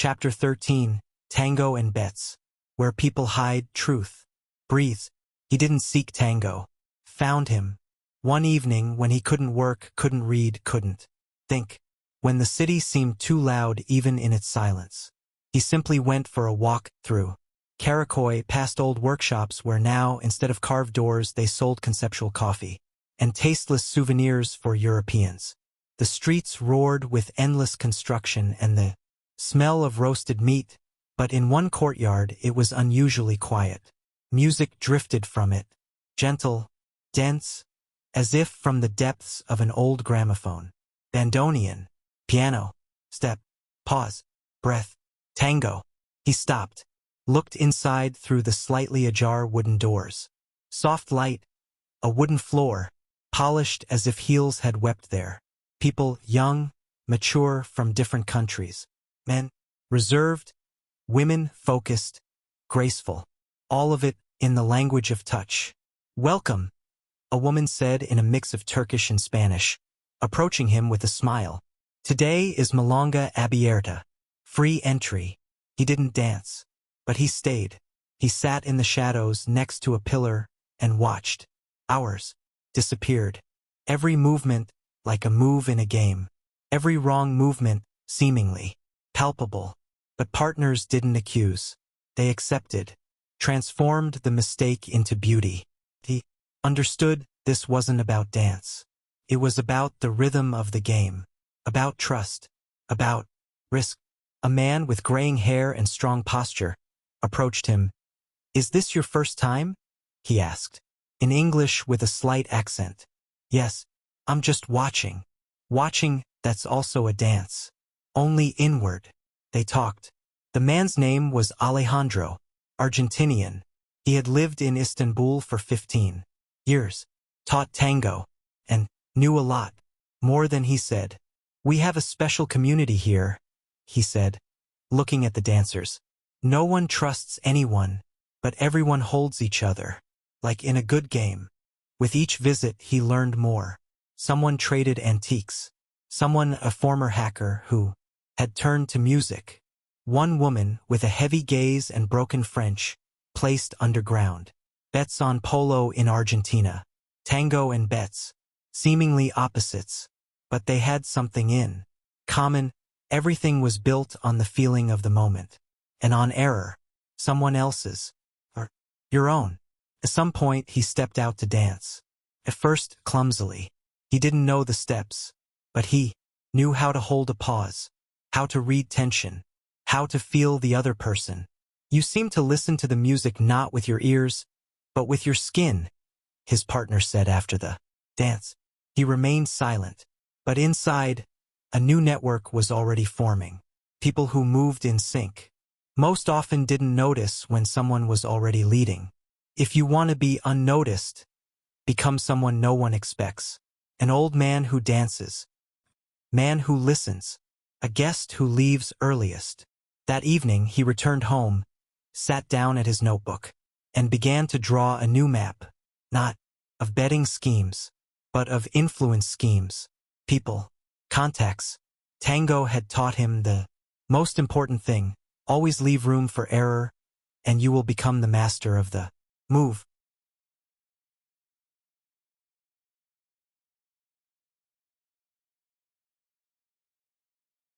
Chapter 13, Tango and Bets. Where people hide truth. Breathes. He didn't seek Tango. Found him. One evening when he couldn't work, couldn't read, couldn't think. When the city seemed too loud even in its silence. He simply went for a walk through Karakoy, past old workshops where now, instead of carved doors, they sold conceptual coffee and tasteless souvenirs for Europeans. The streets roared with endless construction and the smell of roasted meat, but in one courtyard it was unusually quiet. Music drifted from it, gentle, dense, as if from the depths of an old gramophone. Bandoneon, piano, step, pause, breath, tango. He stopped, looked inside through the slightly ajar wooden doors. Soft light, a wooden floor, polished as if heels had wept there. People young, mature, from different countries. Men, reserved, women focused, graceful. All of it in the language of touch. "Welcome," a woman said in a mix of Turkish and Spanish, approaching him with a smile. "Today is Milonga Abierta. Free entry." He didn't dance, but he stayed. He sat in the shadows next to a pillar and watched. Hours disappeared. Every movement like a move in a game. Every wrong movement seemingly palpable. But partners didn't accuse. They accepted, transformed the mistake into beauty. He understood this wasn't about dance. It was about the rhythm of the game, about trust, about risk. A man with graying hair and strong posture approached him. "Is this your first time?" he asked, in English with a slight accent. "Yes, I'm just watching." Watching, that's also a dance. Only inward. They talked. The man's name was Alejandro, Argentinian. He had lived in Istanbul for 15 years, taught tango, and knew a lot, more than he said. "We have a special community here," he said, looking at the dancers. "No one trusts anyone, but everyone holds each other, like in a good game." With each visit he learned more. Someone traded antiques. Someone a former hacker who had turned to music. One woman with a heavy gaze and broken French, placed underground. Bets on polo in Argentina. Tango and bets. Seemingly opposites. But they had something in common. Everything was built on the feeling of the moment. And on error. Someone else's. Or your own. At some point he stepped out to dance. At first, clumsily. He didn't know the steps. But he knew how to hold a pause. How to read tension. How to feel the other person. "You seem to listen to the music not with your ears, but with your skin," his partner said after the dance. He remained silent. But inside, a new network was already forming. People who moved in sync. Most often didn't notice when someone was already leading. If you want to be unnoticed, become someone no one expects. An old man who dances. Man who listens. A guest who leaves earliest. That evening he returned home, sat down at his notebook, and began to draw a new map. Not of betting schemes, but of influence schemes. People. Contacts. Tango had taught him the most important thing. Always leave room for error, and you will become the master of the move.